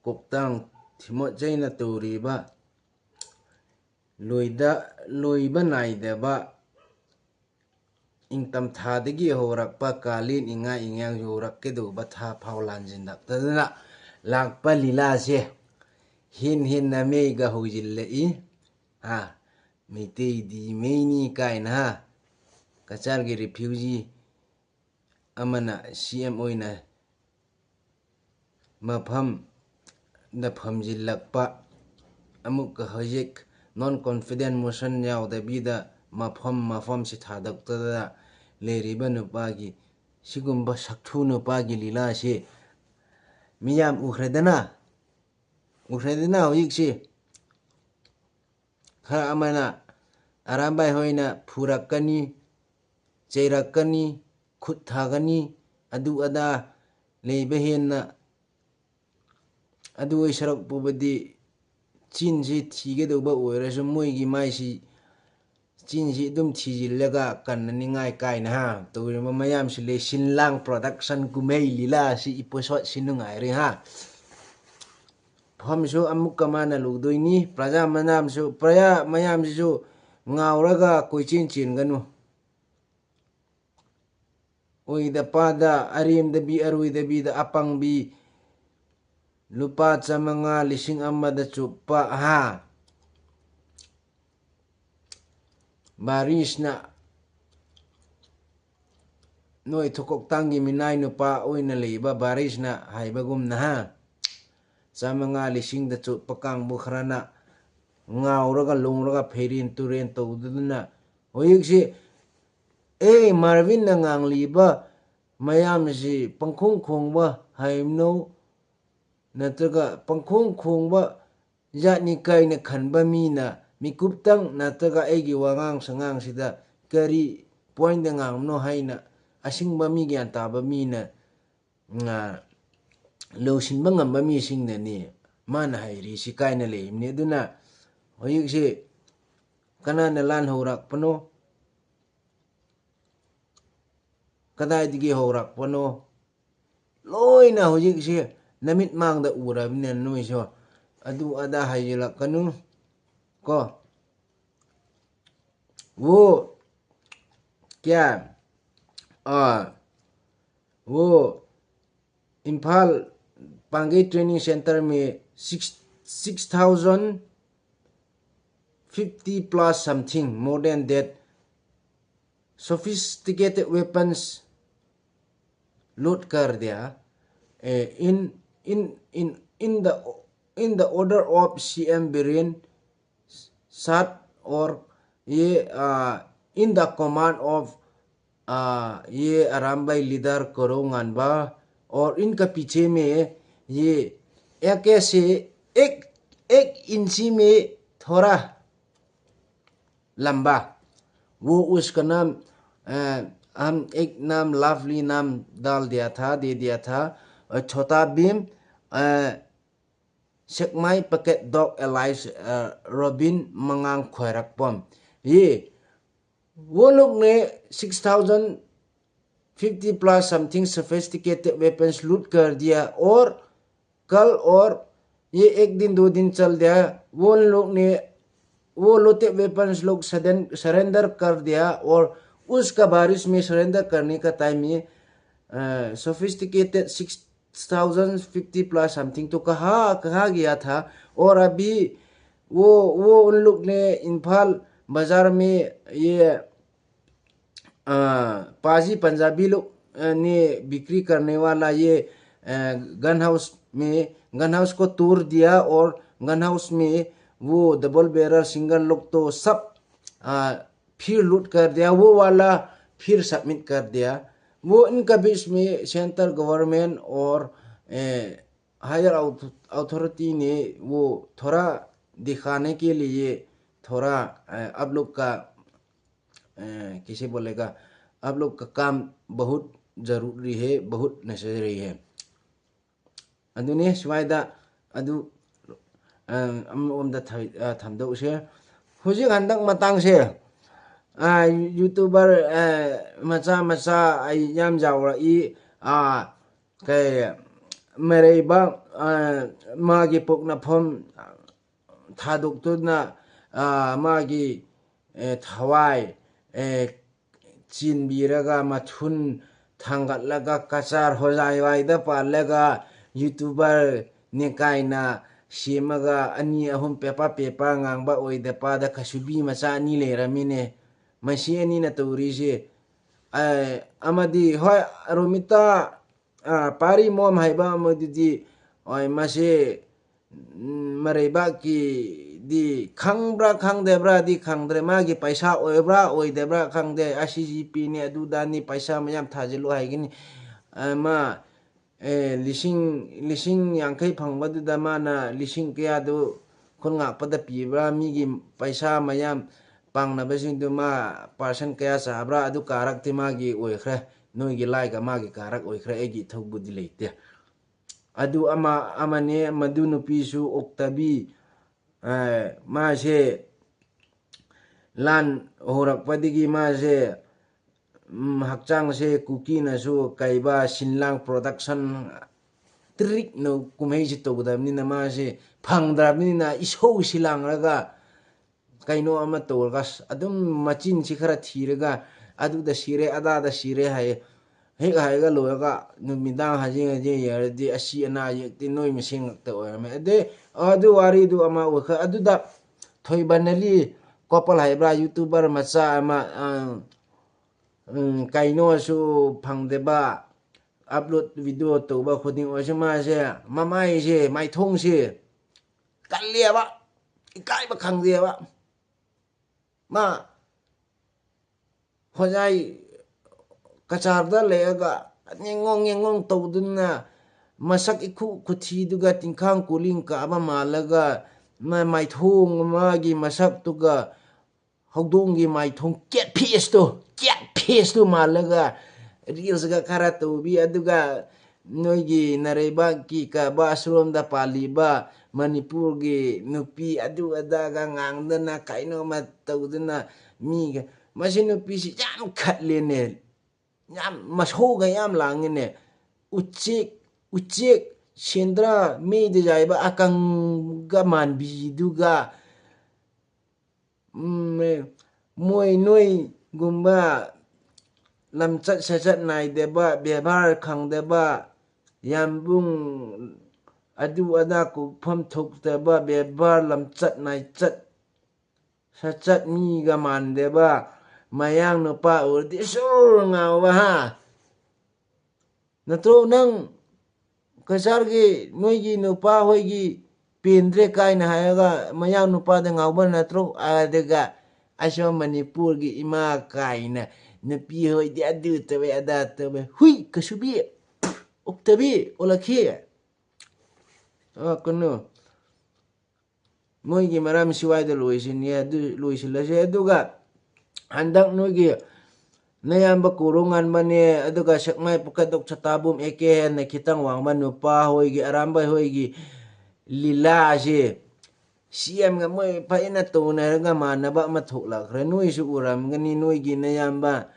กกตังทิมใจนะตูรีบะลุยบะไหนเดบะอิงตำทาดกีโหรักปะกาลินอิงอิงยังโหรักเกดูบะทาพาวลันจินดักตะนะลากปะลีลาเซหินนะเมกะโหจิลเลอีมีเตดีเมนี่กายนะกะจาร์กีรีฟิวจีamana CMO na mapham na phamjilakpa amuk ka hajik non confident motion yaw da bida mapham si thadak ta leriba nupa gi sigumba sakthu nupa gi lila se miyam ukhredana hoyik se kha amana arambai hoina phurakani cheirakani khut thagani adu ada leiba henna adu isarak pobadi chin ji thige doba oira so moi gi mai si chin ji dum thijillaga kannani ngai kai na to mayam si le sinlang production kumei lila si episode sinungai re phom so amuk kamana lugdoini praja manam so praya mayam si so ngauraga koichin chin ganu oida pada arim da bi arui da bi da apang bi lupa chamanga lising amma da chupa baris na noi thokok tangi minai no pa oina leiba baris na haibagum na chamanga lising da chupa kang bukhrana ngauraga lungraga pherin turen tawduna hoyik si Marvin na ngang liba mayam si pangkhong khongba haimno nataga pangkhong khongba jatni kai na khanba mi na mikuptang nataga egi wangang sangang sida kari point da ngang no haina asingba mi gyan taba mi na nga losin ba ngamba mi sing na ni man hairi si kai na le ni duna hoyik si kana na lan horak pano kadai digi horak pano loina hojik si namit mang da ura binan noi so adu ada hayila kanu ko wo kya wo Imphal Pangai Training Center में 6,050 plus something more than that sophisticated weapons load kar diya in the order of CM Biren Sat or ye in the command of ye Arambai leader Korongan ba और इनका पीछे में ये एक ऐसे एक इंची में थोड़ा लंबा वो उसका नाम हम एक नाम लवली नाम दे दिया था और छोटा भीम शेकमाई पकेट dog Alice Robin Mangang Khorakpam ये वो लोग ने 6,050 plus something sophisticated weapons loot कर दिया और कल और ये एक दिन दो दिन चल दिया वो लोग ने वो लोटे वेपन्स लोग सरेंडर कर दिया और उसका बारिश में सरेंडर करने का टाइम में sophisticated 6,050 plus something तो कहा गया था और अभी वो उन लोग ने इम्फाल बाजार में ये पाजी पंजाबी लोग ने बिक्री करने वाला ये गन हाउस को तोड़ दिया और गन हाउस में वो डबल बैरल सिंगल लोग तो सब फिर लूट कर दिया वो वाला फिर सबमिट कर दिया वो इनका बीच में सेंट्रल गवर्नमेंट और हायर अथॉरिटी ने वो थोड़ा दिखाने के लिए थोड़ा आप लोग का किसे बोलेगा आप लोग का काम बहुत जरूरी है बहुत नेसेसरी है अदुने स्वाइदा अदु अमदा थमदो से हुजिक हंदक मतंग से यूट्यूबर मचा आई याम जावरा ई के Mereba magi pokna phom thaduk tudna magi thawai chin biraga mathun thangatlaga kachar hojai waida pallaga YouTuber nekaina shemaga ani ahum pepa ngangba oida pada kasubi macha ani leramine masi ani na turise amadi hoy romita pari mom haiba modidi oi mase mareba ki di khangbra khangdebra di khangdre magi paisa oibra oidebra khangde ACGP ni adu dani paisa mayam thajilu haigini ma lising yangkai phangbadu da mana lising kya du khonga pada pibra migi paisa mayam pangna basing du ma person kya sabra adu karak ti magi oikhre noigi like magi karak oikhre egi thobudi leite adu amane madu nupisu oktabi ma se lan horak padigi ma se hakchang se kuki na su kaiba sinlang production trick no kumhei ji to budamni na ma se phangdrabni na isho silang raga kaino ama torgas adum machin si khara thiraga adu da sire ada da sire hai he ga loga numidang haji yardi asi ana yekti noi mising ta oyame de adu wari du ama wakha adu da thoibanali couple haibra YouTuber macha ama kaino su phangdeba upload video to ba khuding osma se mamai se mai thong se kalliaba ikai ba khangdiaba ma hojai kacharda lega ngeng tawdunna masak ikhu khuthi duga tingkhang kuling ka aba malaga mai thong magi masak tuga hogdongi mai thong ket face to malaga reels ga kharatu bi aduga noigi nareba ki ka basrom da paliba Manipur gi nupi adu adaga ngangdana kaino ma tawduna mi ga masin nupi si jam khatlene yam mashoga yam langine uchik sendra me de jaiba akang ga manbi duga moi noi gumba lamchat sachat nai deba bebar khang deba yambung adu ada ku phom thok deba bebar lamchat nai chat sachat mi ga man deba mayang no pa urdi sur ngawa ha natro nang kasar gi noigi no pa hoigi pendre kai na haga mayang no pa de ngawba natro adega asho Manipur gi ima kai na napi hoi di adu tabe ada tabe hui kasubi oktabi olakhe kono noigi maram siwai de loisin ya du loisin la se aduga handak nogi nayamba kurungan mane aduga sakmai pukadok chatabum eke na kitang wangman nupa hoigi aramba hoigi lila je siam nga moi paina to na nga manaba mathukla krenoi su uram ngani noigi nayamba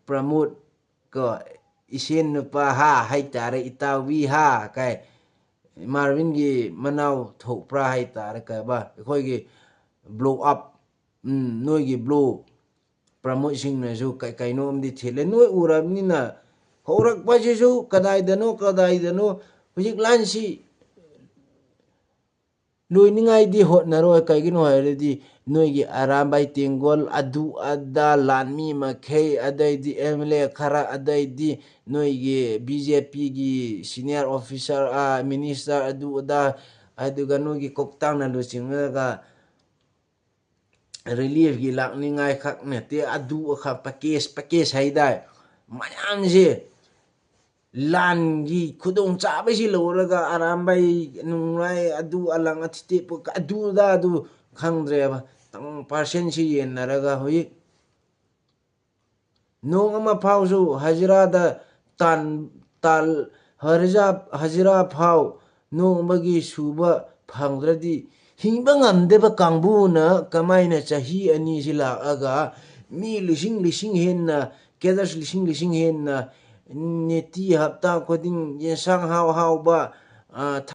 promote ko isin nupa ha haitare itawi ha kai Marvin gi manau thokpra haitare ka ba khoi gi blow up noi gi blow promoting na ju kai nom di thile noi uram ni na horak pa ju kadai dano hujik lansi loi ningai di hot na ro kai gi no haire di noi gi arambai tengol adu adda lanmi ma khei adai di MLA khara adai di noi gi BJP gi senior officer minister adu da aduga noi gi koktang na lu singa relief gi lakni ngai khak ne te adu kha package haidai mayam je lan gi khudong cha ba si loraga arambai nungrai adu alang athite pu adu da adu khangdre ba tang percent si yen naraga hoi nong ama phausu hajira da tal hajira phau nong bagi suba phangdradi hingba ngamde ba kangbu na kamaina chahi ani sila aga mi lising hen na kedas lising hen na niti hapta ko ding yesang hau ba